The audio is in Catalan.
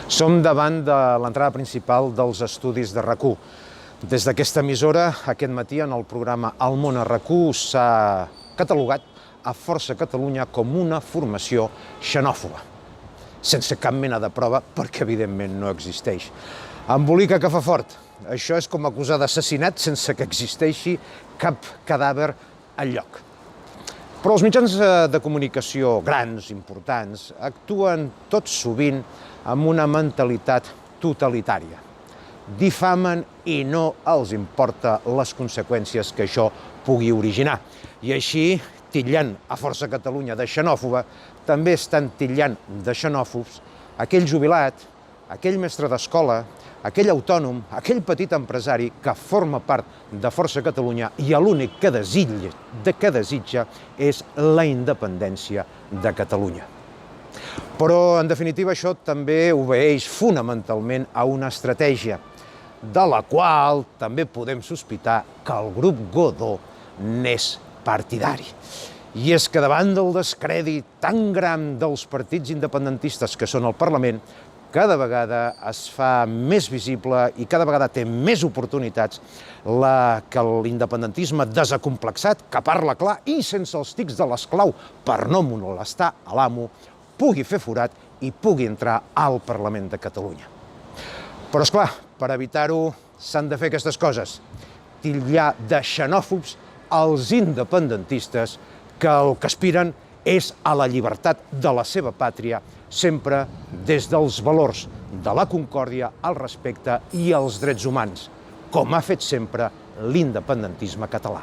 Som davant de l'entrada principal dels estudis de RAC1. Des d'aquesta emissora, aquest matí, en el programa El món a RAC1, s'ha catalogat a Força Catalunya com una formació xenòfoba, sense cap mena de prova, perquè evidentment no existeix. Embolica que fa fort. Això és com acusar d'assassinat sense que existeixi cap cadàver enlloc. Però els mitjans de comunicació grans, importants, actuen tot sovint amb una mentalitat totalitària. Difamen i no els importa les conseqüències que això pugui originar. I així, titllant a Força Catalunya de xenòfoba, també estan titllant de xenòfobs aquell jubilat, aquell mestre d'escola, aquell autònom, aquell petit empresari que forma part de Força Catalunya i l'únic que desitja és la independència de Catalunya. Però, en definitiva, això també obeeix fonamentalment a una estratègia, de la qual també podem sospitar que el grup Godó n'és partidari. I és que davant del descrèdit tan gran dels partits independentistes que són al Parlament, cada vegada es fa més visible i cada vegada té més oportunitats que l'independentisme desacomplexat, que parla clar i sense els tics de l'esclau per no molestar a l'amo, pugui fer forat i pugui entrar al Parlament de Catalunya. Però, esclar, per evitar-ho s'han de fer aquestes coses. Titllar de xenòfobs els independentistes que el que aspiren és a la llibertat de la seva pàtria, sempre des dels valors de la concòrdia, el respecte i els drets humans, com ha fet sempre l'independentisme català.